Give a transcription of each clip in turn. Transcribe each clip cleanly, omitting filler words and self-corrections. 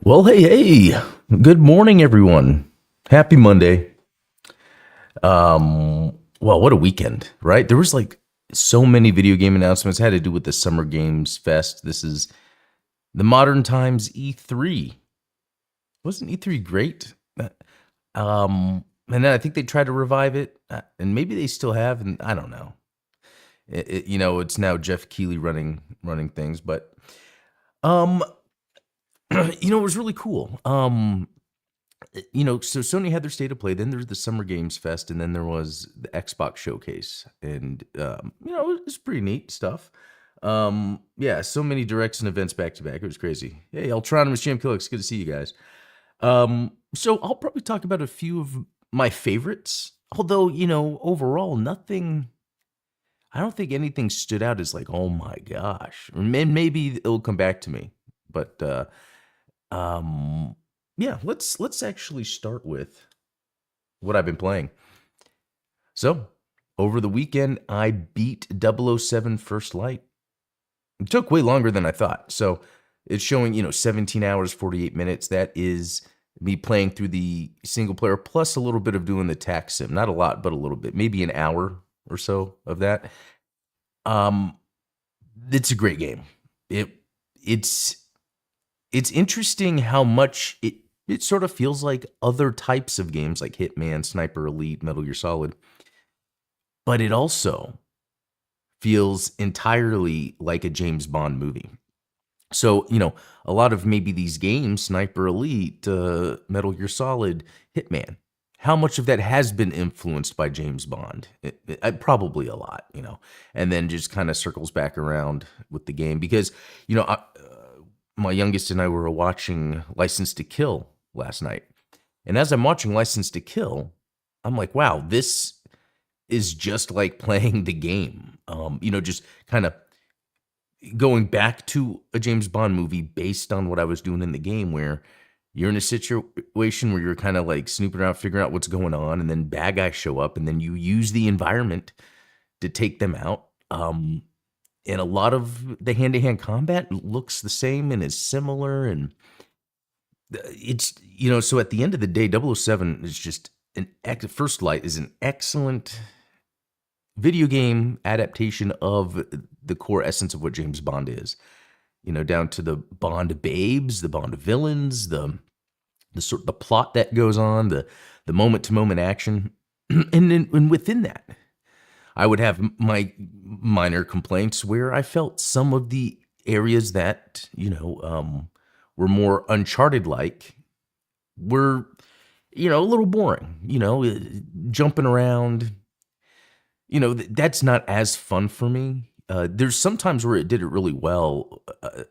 Well, hey, good morning, everyone. Happy Monday. Well, what a weekend, right? There was like so many video game announcements had to do with the Summer Games Fest. This is the Modern Times E3. Wasn't E3 great? And then I think they tried to revive it, and maybe they still have, and I don't know. It's now Jeff Keighley running things, but um, it was really cool. So Sony had their state of play. Then there's the Summer Games Fest, and then there was the Xbox Showcase, and it was pretty neat stuff. Yeah, so many directs and events back to back. It was crazy. Hey, Ultronymous Jam Killix, good to see you guys. So I'll probably talk about a few of my favorites. Although overall, nothing. I don't think anything stood out as like, oh my gosh. Maybe it'll come back to me, but um, yeah, let's actually start with what I've been playing. So, over the weekend, I beat 007 First Light. It took way longer than I thought. So, it's showing, 17 hours, 48 minutes. That is me playing through the single player plus a little bit of doing the tax sim. Not a lot, but a little bit. Maybe an hour or so of that. Um, it's a great game. It's interesting how much it sort of feels like other types of games like Hitman, Sniper Elite, Metal Gear Solid, but it also feels entirely like a James Bond movie. So, a lot of maybe these games, Sniper Elite, Metal Gear Solid, Hitman, how much of that has been influenced by James Bond? Probably a lot, and then just kind of circles back around with the game because, my youngest and I were watching License to Kill last night. And as I'm watching License to Kill, I'm like, wow, this is just like playing the game. Just kind of going back to a James Bond movie based on what I was doing in the game, where you're in a situation where you're kind of like snooping around, figuring out what's going on, and then bad guys show up, and then you use the environment to take them out. And a lot of the hand-to-hand combat looks the same and is similar, and it's so at the end of the day, 007 is just First Light is an excellent video game adaptation of the core essence of what James Bond is. Down to the Bond babes, the Bond villains, the plot that goes on, the moment to moment action, and within that, I would have my minor complaints where I felt some of the areas that were more Uncharted like were a little boring. Jumping around. That's not as fun for me. There's sometimes where it did it really well.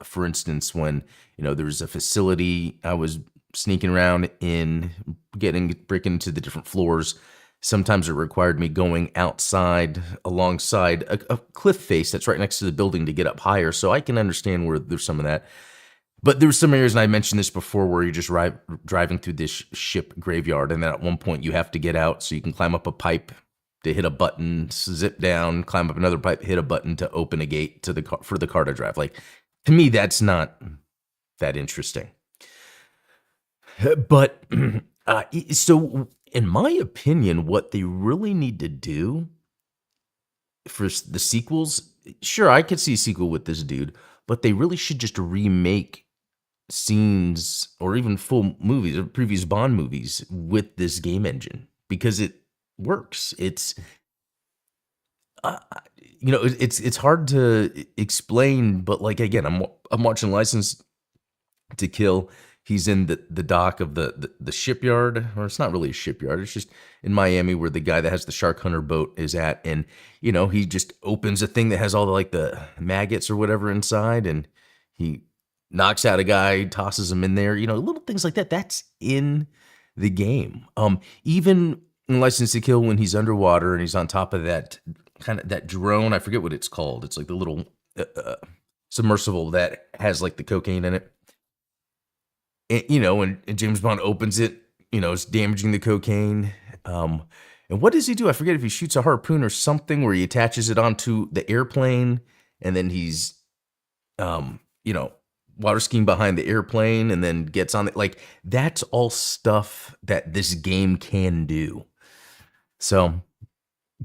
For instance, when there was a facility I was sneaking around in, breaking into the different floors. Sometimes it required me going outside alongside a cliff face that's right next to the building to get up higher. So I can understand where there's some of that. But there's some areas, and I mentioned this before, where you're just driving through this ship graveyard, and then at one point you have to get out so you can climb up a pipe to hit a button, zip down, climb up another pipe, hit a button to open a gate to the car, for the car to drive. Like, to me, that's not that interesting. But so, in my opinion, what they really need to do for the sequels, sure, I could see a sequel with this dude, but they really should just remake scenes or even full movies or previous Bond movies with this game engine because it works. Uh, it's hard to explain, but like again, I'm watching License to Kill. He's in the dock of the shipyard, or it's not really a shipyard. It's just in Miami where the guy that has the shark hunter boat is at, and he just opens a thing that has all the maggots or whatever inside, and he knocks out a guy, tosses him in there. Little things like that. That's in the game. Even in License to Kill, when he's underwater and he's on top of that kind of that drone, I forget what it's called. It's like the little submersible that has like the cocaine in it. And James Bond opens it, it's damaging the cocaine. And what does he do? I forget if he shoots a harpoon or something where he attaches it onto the airplane, and then he's, water skiing behind the airplane and then gets on it. Like, that's all stuff that this game can do. So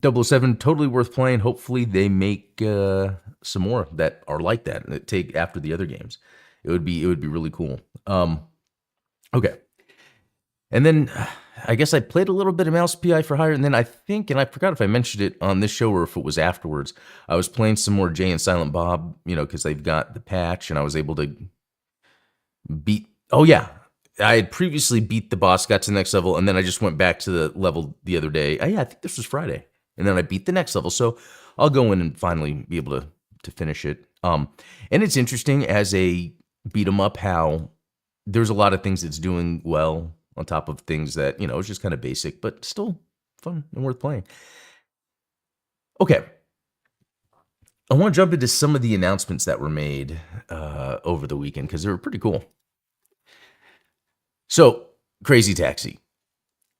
007, totally worth playing. Hopefully they make some more that are like that and that take after the other games. It would be really cool. Okay. And then I guess I played a little bit of Mouse PI for Hire, and then I think, and I forgot if I mentioned it on this show or if it was afterwards, I was playing some more Jay and Silent Bob, because they've got the patch, and I was able to beat. Oh yeah, I had previously beat the boss, got to the next level, and then I just went back to the level the other day. Yeah, I think this was Friday, and then I beat the next level. So I'll go in and finally be able to finish it. And it's interesting as a beat 'em up how there's a lot of things it's doing well on top of things that it's just kind of basic, but still fun and worth playing. Okay, I want to jump into some of the announcements that were made over the weekend because they were pretty cool. So, Crazy Taxi.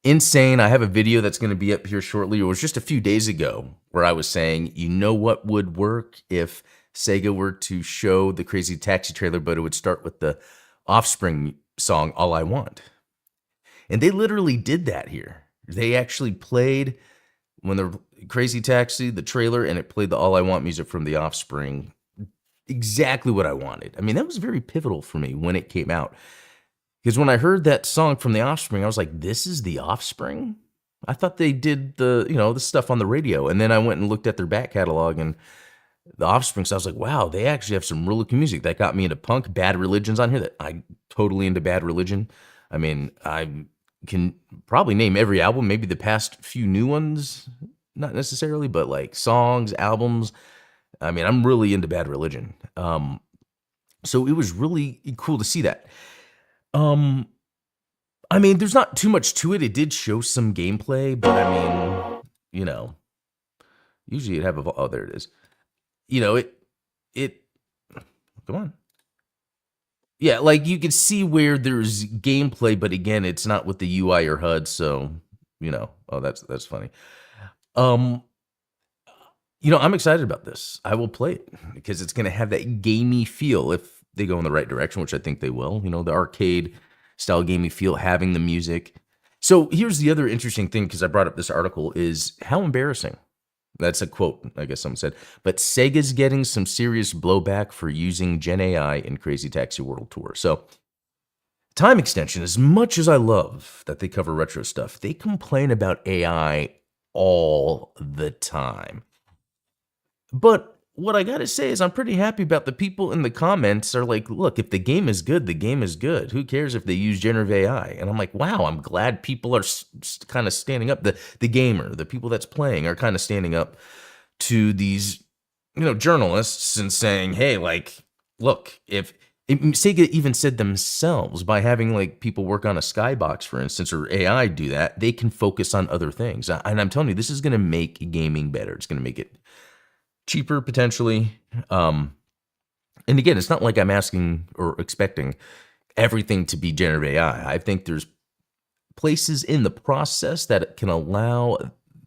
Insane. I have a video that's going to be up here shortly. It was just a few days ago where I was saying, what would work if Sega were to show the Crazy Taxi trailer, but it would start with the Offspring song, All I Want. And they literally did that here. They actually played when the Crazy Taxi, the trailer, and it played the All I Want music from the Offspring. Exactly what I wanted. I mean, that was very pivotal for me when it came out. Because when I heard that song from the Offspring, I was like, this is the Offspring? I thought they did the stuff on the radio. And then I went and looked at their back catalog and the Offspring. So I was like, wow, they actually have some really cool music. That got me into punk. Bad Religion's on here. That I totally into Bad Religion. I mean, I can probably name every album, maybe the past few new ones, not necessarily, but like songs, albums. I mean, I'm really into Bad Religion. So it was really cool to see that. I mean, there's not too much to it. It did show some gameplay, but I mean, usually it'd have a, oh, there it is. It, come on. Yeah, like you can see where there's gameplay, but again, it's not with the UI or HUD, so oh, that's funny. I'm excited about this. I will play it because it's going to have that gamey feel if they go in the right direction, which I think they will. The arcade style gamey feel, having the music. So here's the other interesting thing, because I brought up this article, is how embarrassing. That's a quote, I guess someone said. But Sega's getting some serious blowback for using Gen AI in Crazy Taxi World Tour. So, time extension, as much as I love that they cover retro stuff, they complain about AI all the time. But what I gotta say is I'm pretty happy about the people in the comments are like, look, if the game is good, the game is good. Who cares if they use generative AI? And I'm like, wow, I'm glad people are kind of standing up. The gamer, the people that's playing are kind of standing up to these, journalists and saying, hey, like, look, if Sega even said themselves by having like people work on a skybox, for instance, or AI do that, they can focus on other things. And I'm telling you, this is going to make gaming better. It's going to make it cheaper potentially. And again, it's not like I'm asking or expecting everything to be generative AI. I think there's places in the process that can allow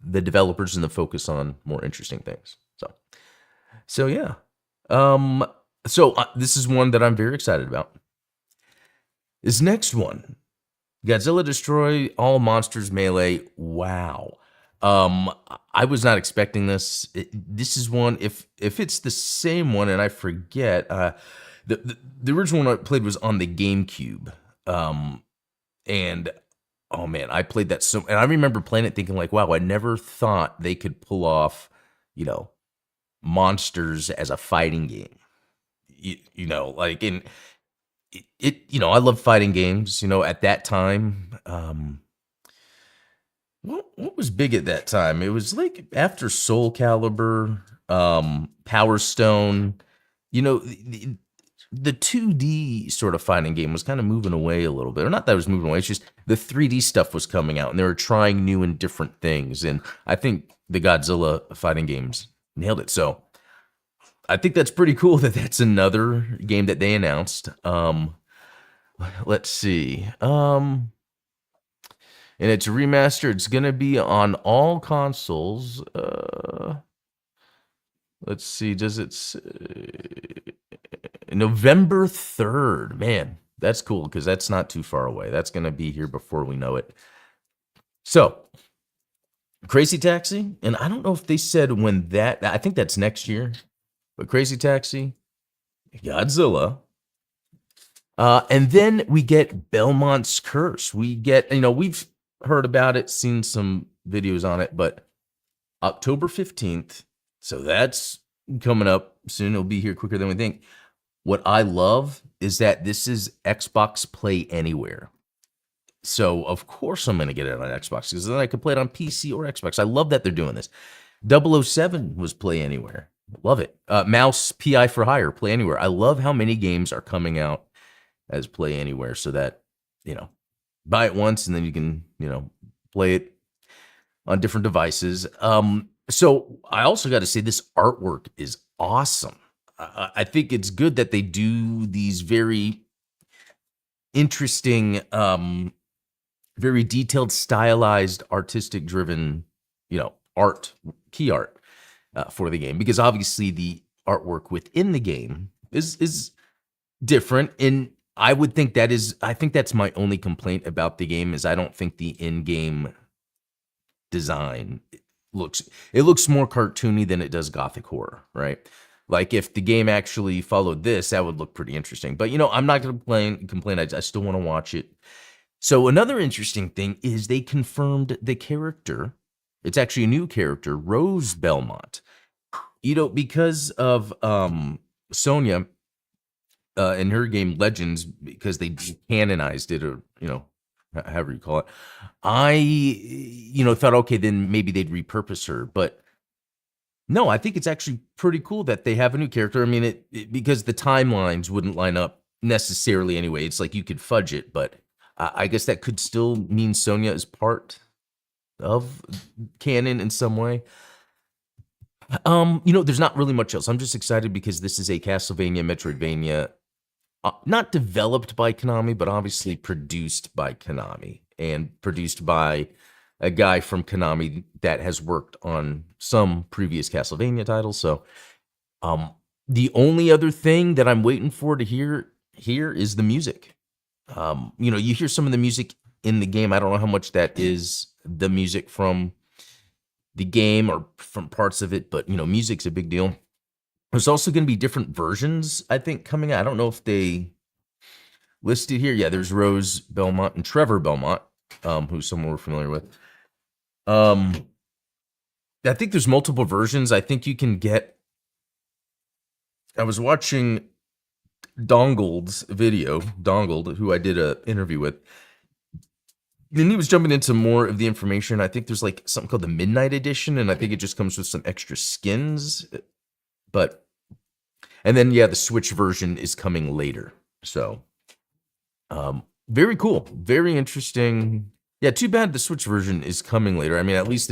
the developers to focus on more interesting things. So yeah. This is one that I'm very excited about. This next one, Godzilla Destroy All Monsters Melee. Wow. I was not expecting this. This is one, if it's the same one, and I forget, the original one I played was on the GameCube. And oh man, I played that and I remember playing it thinking like, wow, I never thought they could pull off, monsters as a fighting game. Like in it, I love fighting games, at that time. What was big at that time? It was like after Soul Calibur, Power Stone. The 2D sort of fighting game was kind of moving away a little bit. Or not that it was moving away, it's just the 3D stuff was coming out and they were trying new and different things. And I think the Godzilla fighting games nailed it. So I think that's pretty cool that that's another game that they announced. Let's see. And it's remastered. It's going to be on all consoles. Let's see. Does it say? November 3rd. Man, that's cool because that's not too far away. That's going to be here before we know it. So, Crazy Taxi, and I don't know if they said when that, I think that's next year, but Crazy Taxi, Godzilla, and then we get Belmont's Curse. We get, we've heard about it, seen some videos on it, but October 15th, so that's coming up soon. It'll be here quicker than we think. What I love is that this is Xbox Play Anywhere. So, of course, I'm going to get it on Xbox because then I can play it on PC or Xbox. I love that they're doing this. 007 was Play Anywhere. Love it. Mouse PI for Hire, Play Anywhere. I love how many games are coming out as Play Anywhere so that, buy it once and then you can, play it on different devices. So I also got to say this artwork is awesome. I think it's good that they do these very interesting, very detailed, stylized, artistic driven, art, key art for the game, because obviously the artwork within the game is different. And I think that's my only complaint about the game is I don't think the in-game design looks more cartoony than it does gothic horror, right? Like if the game actually followed this, that would look pretty interesting. But I'm not going to complain. I still want to watch it. So another interesting thing is they confirmed the character. It's actually a new character, Rose Belmont. Because of Sonya in her game Legends, because they canonized it, or however you call it. I thought, okay, then maybe they'd repurpose her, but no, I think it's actually pretty cool that they have a new character. I mean, because the timelines wouldn't line up necessarily anyway. It's like you could fudge it, but I guess that could still mean Sonya is part of canon in some way. There's not really much else. I'm just excited because this is a Castlevania Metroidvania, not developed by Konami, but obviously produced by Konami and produced by a guy from Konami that has worked on some previous Castlevania titles. So, the only other thing that I'm waiting for to hear here is the music. You hear some of the music in the game. I don't know how much that is the music from the game or from parts of it, but music's a big deal. There's also going to be different versions, I think, coming out. I don't know if they listed here. Yeah, there's Rose Belmont and Trevor Belmont, who's someone we're familiar with. I think there's multiple versions. I think you can get. I was watching Dongled, who I did an interview with. Then he was jumping into more of the information. I think there's like something called the Midnight Edition, and I think it just comes with some extra skins. And then the Switch version is coming later. So, very cool, very interesting. Yeah, too bad the Switch version is coming later. I mean, at least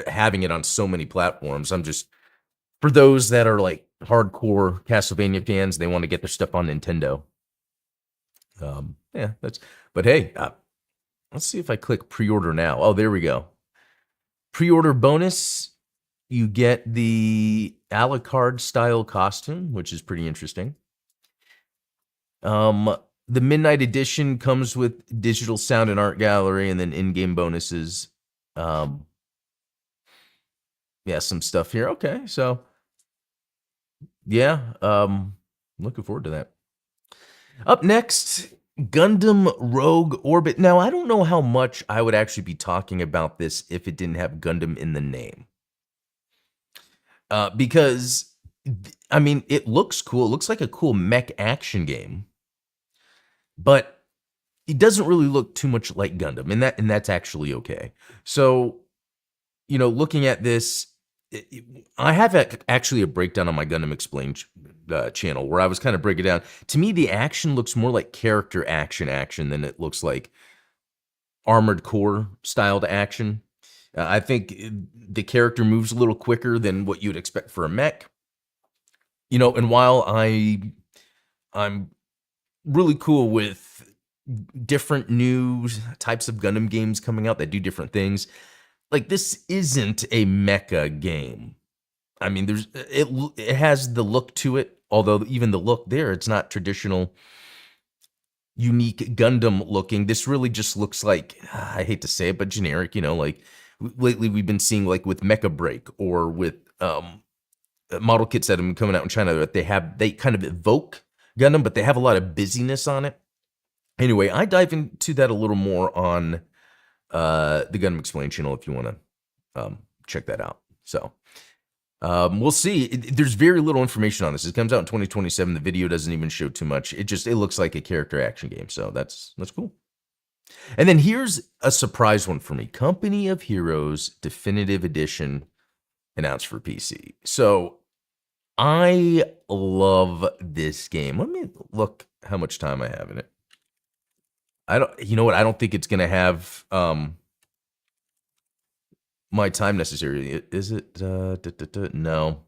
having it on so many platforms. I'm just, for those that are like hardcore Castlevania fans, they want to get their stuff on Nintendo. But hey, let's see if I click pre-order now. Oh, there we go. Pre-order bonus, you get the Alucard style costume, which is pretty interesting. The Midnight Edition comes with digital sound and art gallery, and then in-game bonuses. Some stuff here. Okay, so looking forward to that. Up next, Gundam Rogue Orbit. Now, I don't know how much I would actually be talking about this if it didn't have Gundam in the name. Because, I mean, it looks cool. It looks like a cool mech action game. But it doesn't really look too much like Gundam, and that's actually okay. So, looking at this, I have actually a breakdown on my Gundam Explained channel where I was kind of breaking it down. To me, the action looks more like character action than it looks like Armored Core styled action. I think the character moves a little quicker than what you'd expect for a mech. And while I'm really cool with different new types of Gundam games coming out that do different things, like this isn't a mecha game. I mean, it has the look to it although even the look there, it's not traditional, unique Gundam looking. This really just looks like, I hate to say it, but generic, like lately we've been seeing like with Mecha Break or with model kits that have been coming out in China that they kind of evoke Gundam, but they have a lot of busyness on it. Anyway, I dive into that a little more on the Gundam Explained channel if you want to check that out. So we'll see. There's very little information on this. It comes out in 2027. The video doesn't even show too much. It looks like a character action game. So that's cool. And then here's a surprise one for me. Company of Heroes Definitive Edition announced for PC. So I love this game. Let me look how much time I have in it. You know what? I don't think it's going to have my time necessary. Is it? No.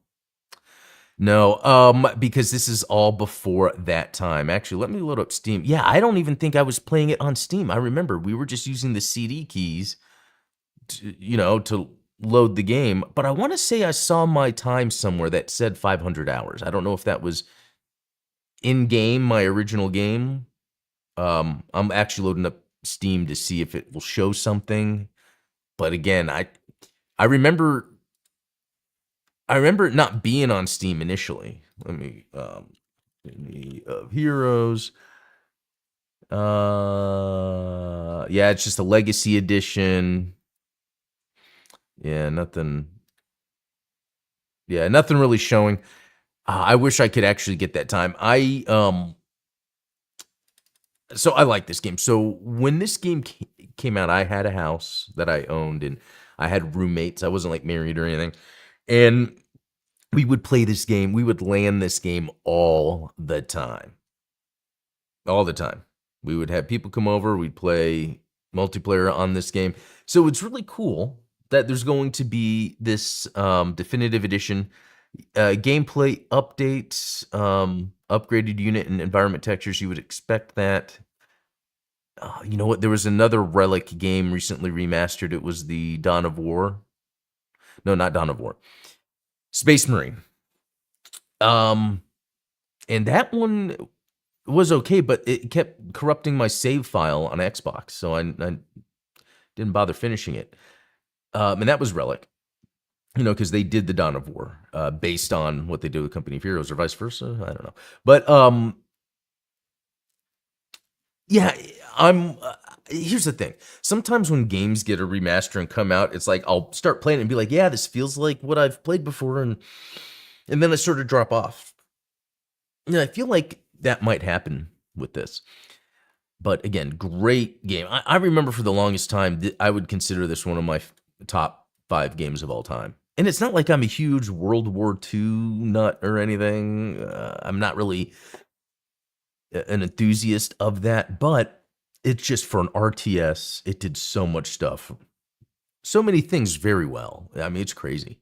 No, because this is all before that time. Actually, let me load up Steam. Yeah, I don't even think I was playing it on Steam. I remember we were just using the CD keys to load the game. But I want to say I saw my time somewhere that said 500 hours. I don't know if that was in-game, my original game. I'm actually loading up Steam to see if it will show something. But again, I remember it not being on Steam initially. Let me Company of Heroes. Yeah, it's just a Legacy Edition. Yeah, nothing. Yeah, nothing really showing. I wish I could actually get that time. So I like this game. So when this game came out, I had a house that I owned, and I had roommates. I wasn't like married or anything. And we would play this game. We would LAN this game all the time. All the time. We would have people come over. We'd play multiplayer on this game. So it's really cool that there's going to be this definitive edition gameplay updates, upgraded unit and environment textures. You would expect that. You know what? There was another Relic game recently remastered. It was the Dawn of War. No, not Dawn of War. Space Marine. And that one was okay, but it kept corrupting my save file on Xbox, so I didn't bother finishing it. And that was Relic, because they did the Dawn of War based on what they did with Company of Heroes, or vice versa. I don't know, but yeah, here's the thing. Sometimes when games get a remaster and come out, it's like I'll start playing it and be like, yeah, this feels like what I've played before, and then I sort of drop off. Yeah, I feel like that might happen with this. But again, great game. I remember for the longest time, I would consider this one of my top 5 games of all time. And it's not like I'm a huge World War II nut or anything. I'm not really an enthusiast of that, but it's just for an RTS, it did so much stuff. So many things very well. I mean, it's crazy.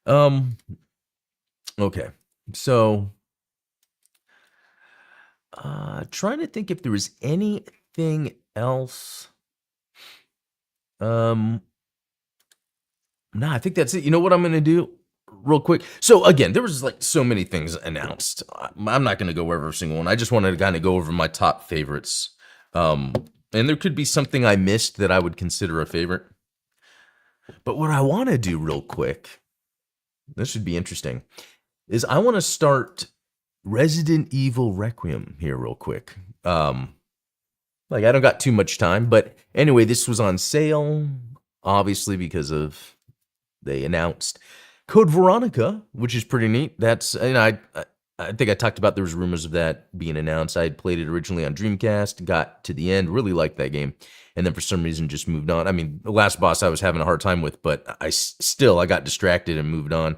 Okay. So trying to think if there was anything else. No, I think that's it. You know what I'm going to do real quick? So again, there was like so many things announced. I'm not going to go over every single one. I just wanted to kind of go over my top favorites. And there could be something I missed that I would consider a favorite. But what I want to do real quick, this should be interesting, is I want to start Resident Evil Requiem here real quick. Like I don't got too much time, but anyway, this was on sale, obviously because of they announced Code Veronica, which is pretty neat. That's I think I talked about there was rumors of that being announced. I had played it originally on Dreamcast, got to the end, really liked that game, and then for some reason just moved on. I mean, the last boss I was having a hard time with, but I got distracted and moved on.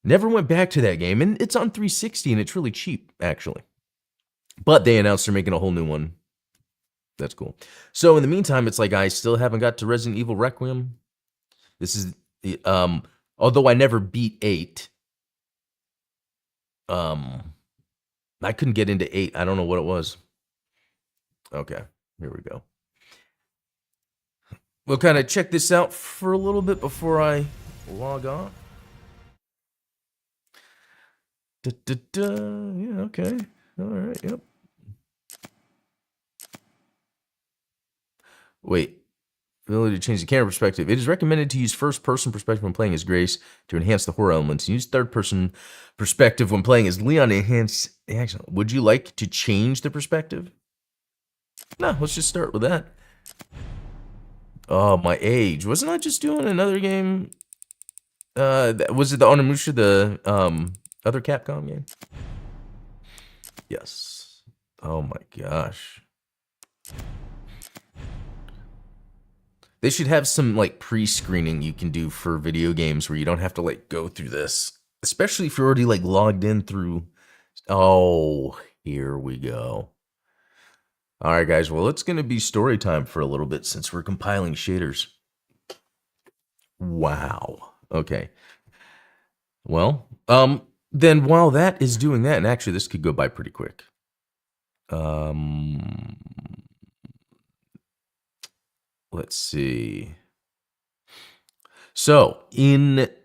Never went back to that game, and it's on 360, and it's really cheap, actually. But they announced they're making a whole new one. That's cool. So in the meantime, it's like I still haven't got to Resident Evil Requiem. This is, although I never beat 8, I couldn't get into 8. I don't know what it was. Okay, here we go. We'll kind of check this out for a little bit before I log on. Yeah, okay. All right, yep. Wait. Ability to change the camera perspective. It is recommended to use first-person perspective when playing as Grace to enhance the horror elements. Use third-person perspective when playing as Leon to enhance the action. Would you like to change the perspective? No, let's just start with that. Oh, my age. Wasn't I just doing another game? Was it the Onimusha, the other Capcom game? Yes. Oh my gosh. They should have some like pre-screening you can do for video games where you don't have to like go through this, especially if you're already like logged in through. Oh, here we go. All right, guys. Well, it's going to be story time for a little bit since we're compiling shaders. Wow. Okay. Well, then while that is doing that, and actually this could go by pretty quick. Let's see. So it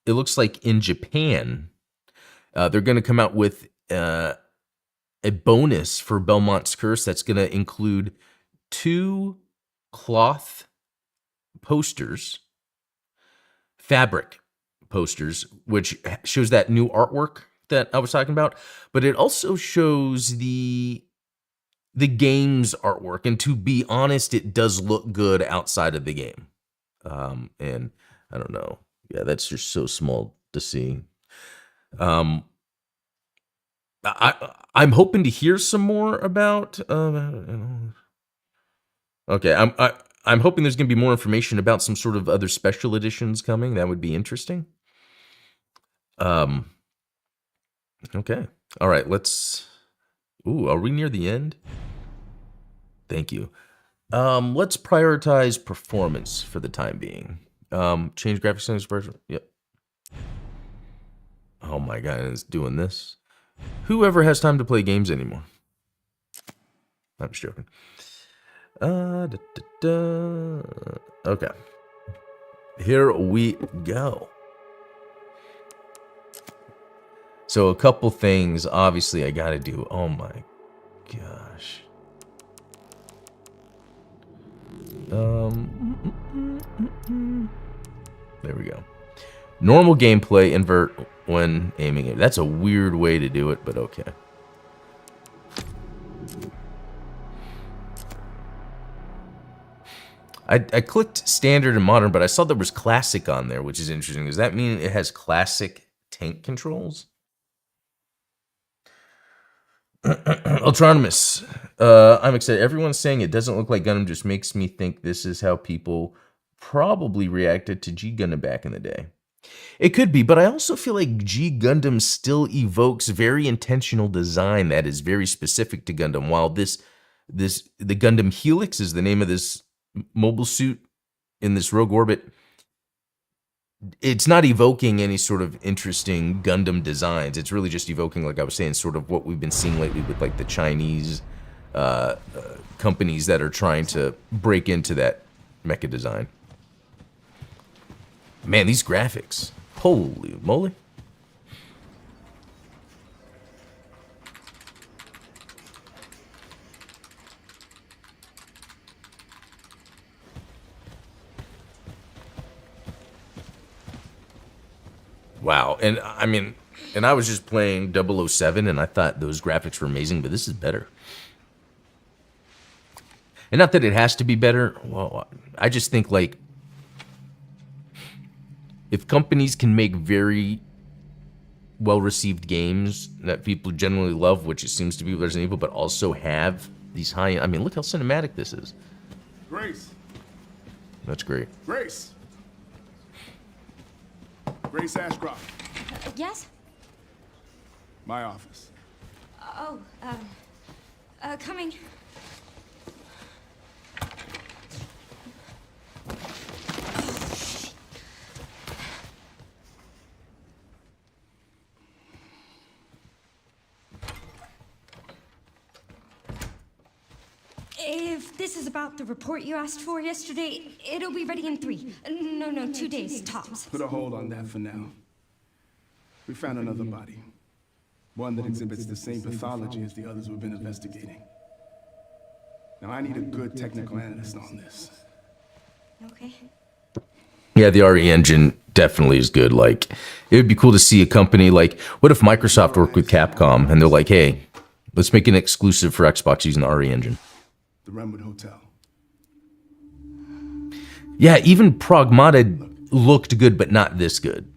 looks like in Japan, they're going to come out with a bonus for Belmont's Curse that's going to include 2 cloth posters, fabric posters, which shows that new artwork that I was talking about, but it also shows the game's artwork, and to be honest, it does look good outside of the game. And I don't know. Yeah, that's just so small to see. I'm hoping to hear some more about. Okay, I'm hoping there's going to be more information about some sort of other special editions coming. That would be interesting. Okay. All right. Ooh, are we near the end? Thank you. Let's prioritize performance for the time being. Change graphics settings version. Yep. Oh my god, it's doing this. Whoever has time to play games anymore? I'm just joking. Okay. Here we go. So a couple things, obviously, I gotta do. Oh my gosh. There we go. Normal gameplay, invert when aiming it. That's a weird way to do it, but okay. I clicked standard and modern, but I saw there was classic on there, which is interesting. Does that mean it has classic tank controls? Ultronymous. I'm excited. Everyone's saying it doesn't look like Gundam, just makes me think this is how people probably reacted to G Gundam back in the day. It could be, but I also feel like G Gundam still evokes very intentional design that is very specific to Gundam. While the Gundam Helix is the name of this mobile suit in this Rogue Orbit, it's not evoking any sort of interesting Gundam designs. It's really just evoking, like I was saying, sort of what we've been seeing lately with like the Chinese companies that are trying to break into that mecha design. Man, these graphics. Holy moly. Wow. And I mean, and I was just playing 007 and I thought those graphics were amazing, but this is better. And not that it has to be better. Well, I just think like if companies can make very well-received games that people generally love, which it seems to be Resident Evil, but also have these high, I mean, look how cinematic this is. Grace. That's great. Grace. Grace Ashcroft. Yes? My office. Oh, coming. If this is about the report you asked for yesterday, it'll be ready in 3. No, 2 days, tops. Put a hold on that for now. We found another body. One that exhibits the same pathology as the others we've been investigating. Now, I need a good technical analyst on this. Okay. Yeah, the RE engine definitely is good. Like, it would be cool to see a company like, what if Microsoft worked with Capcom and they're like, hey, let's make an exclusive for Xbox using the RE engine. The Renwood Hotel. Yeah, even Pragmata looked good, but not this good.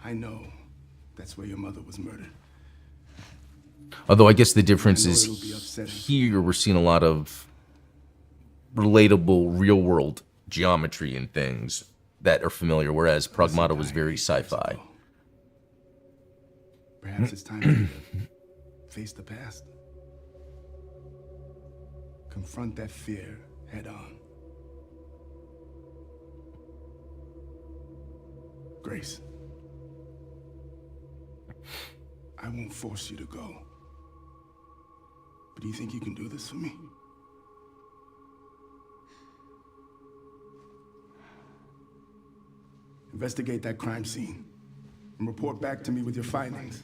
I know that's where your mother was murdered. Although I guess the difference I know is it'll be upsetting. here we're seeing a lot of relatable real world geometry and things that are familiar, whereas Pragmata was very sci-fi. Perhaps it's time to face the past. Confront that fear head on. Grace, I won't force you to go. But do you think you can do this for me? Investigate that crime scene and report back to me with your findings.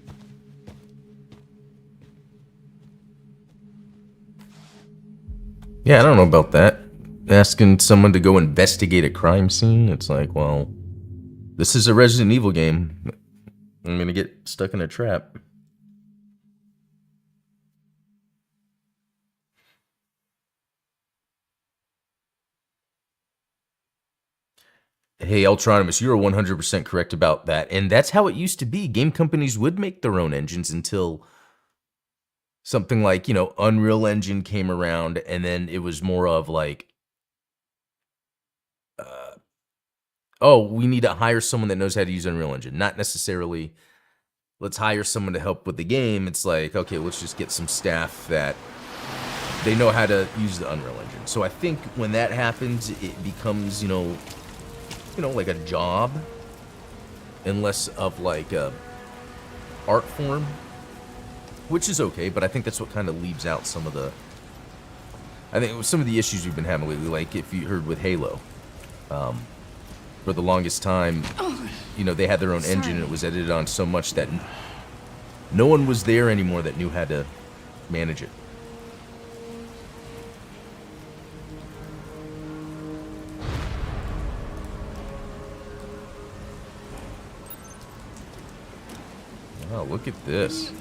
Yeah, I don't know about that. Asking someone to go investigate a crime scene, it's like, well, this is a Resident Evil game. I'm gonna get stuck in a trap. Hey, Ultronimus, you're 100% correct about that. And that's how it used to be. Game companies would make their own engines until something like, you know, Unreal Engine came around, and then it was more of like, oh, we need to hire someone that knows how to use Unreal Engine. Not necessarily, let's hire someone to help with the game. It's like, okay, let's just get some staff that they know how to use the Unreal Engine. So I think when that happens, it becomes, you know, like a job, and less of like a art form, which is okay. But I think that's what kind of leaves out some of the, I think some of the issues we've been having lately. Like if you heard with Halo, for the longest time, you know, they had their own engine and it was edited on so much that no one was there anymore that knew how to manage it. Wow, look at this.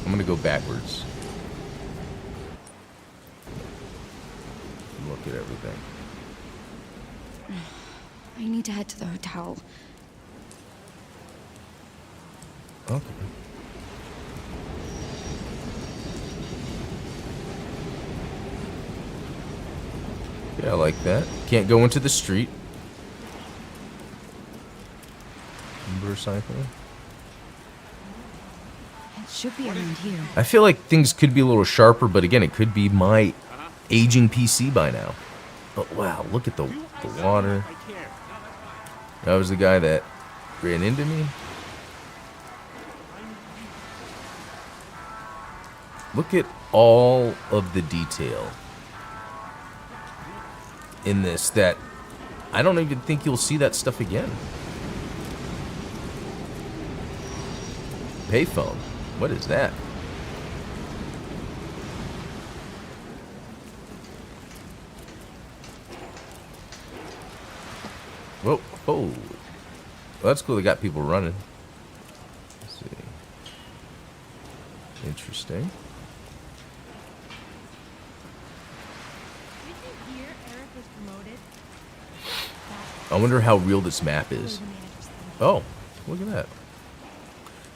I'm gonna go backwards. Look at everything. I need to head to the hotel. Okay. Yeah, I like that. Can't go into the street. Motorcycle. It should be around here. I feel like things could be a little sharper, but again, it could be my aging PC by now. But wow, look at the water. That was the guy that ran into me. Look at all of the detail in this that I don't even think you'll see that stuff again. Payphone. What is that? Whoa, whoa. Well, that's cool. They got people running. Let's see. Interesting. I wonder how real this map is. Oh, look at that.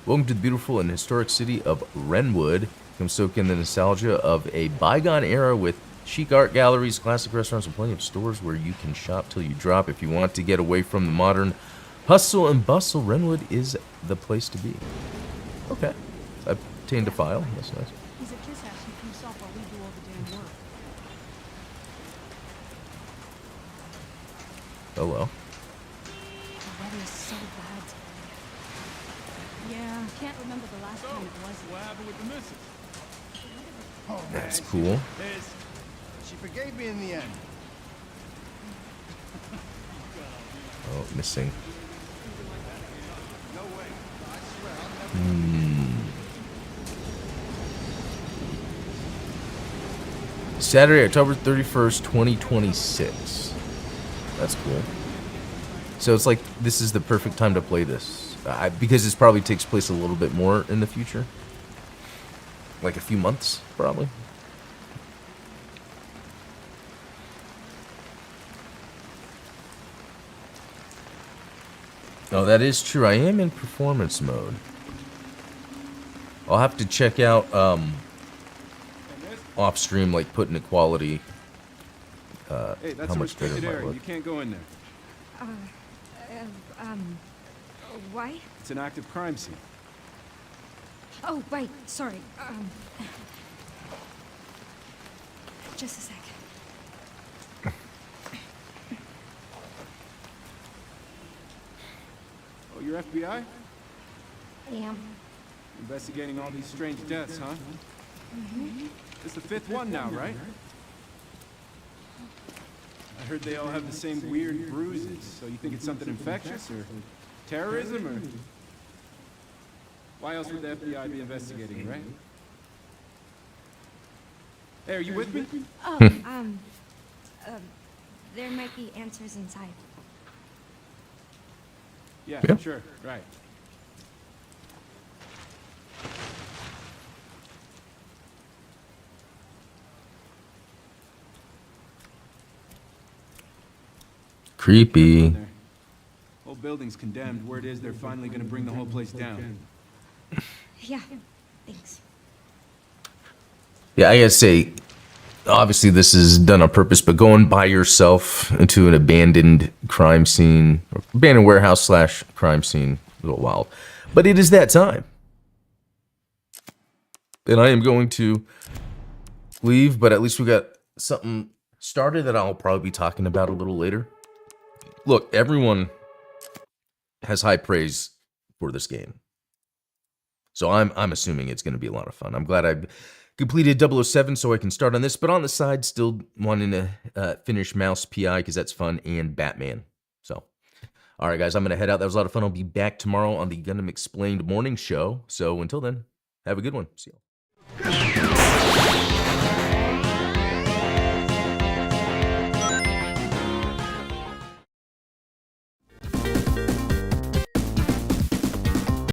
Welcome to the beautiful and historic city of Renwood. Come soak in the nostalgia of a bygone era with chic art galleries, classic restaurants, and plenty of stores where you can shop till you drop. If you want to get away from the modern hustle and bustle, Renwood is the place to be. Okay. I obtained a file. That's nice. He's a kiss ass and himself while we do all the damn work. Hello. The weather is so bad today. Yeah, can't remember the last time it was. What happened with the missus? That's cool. She forgave me in the end. Oh, missing. No way. I swear I'll never... Saturday, October 31st, 2026. That's cool. So it's like this is the perfect time to play this. Because this probably takes place a little bit more in the future. Like a few months, probably. Oh, that is true. I am in performance mode. I'll have to check out off stream, like putting equality. Hey, that's how a much better restricted it might area. look. You can't go in there. Why? It's an active crime scene. Oh, right. Sorry. Just a sec. Oh, you're FBI? I am. Investigating all these strange deaths, huh? It's the fifth one now, right? I heard they all have the same weird bruises, so you think it's something infectious, or terrorism, or... Why else would the FBI be investigating, right? Hey, are you with me? Oh, there might be answers inside. Yeah, Yeah. sure, right. Creepy. There. Whole building's condemned. Word is they're finally gonna bring the whole place down. Yeah, thanks. Yeah, I gotta say, obviously this is done on purpose, but going by yourself into an abandoned crime scene, or abandoned warehouse slash crime scene, a little wild. But it is that time. And I am going to leave, but at least we got something started that I'll probably be talking about a little later. Look, everyone has high praise for this game. So I'm assuming it's going to be a lot of fun. I'm glad I completed 007 so I can start on this, but on the side, still wanting to finish Mouse PI because that's fun, and Batman. So, all right, guys, I'm going to head out. That was a lot of fun. I'll be back tomorrow on the Gundam Explained morning show. So until then, have a good one. See you.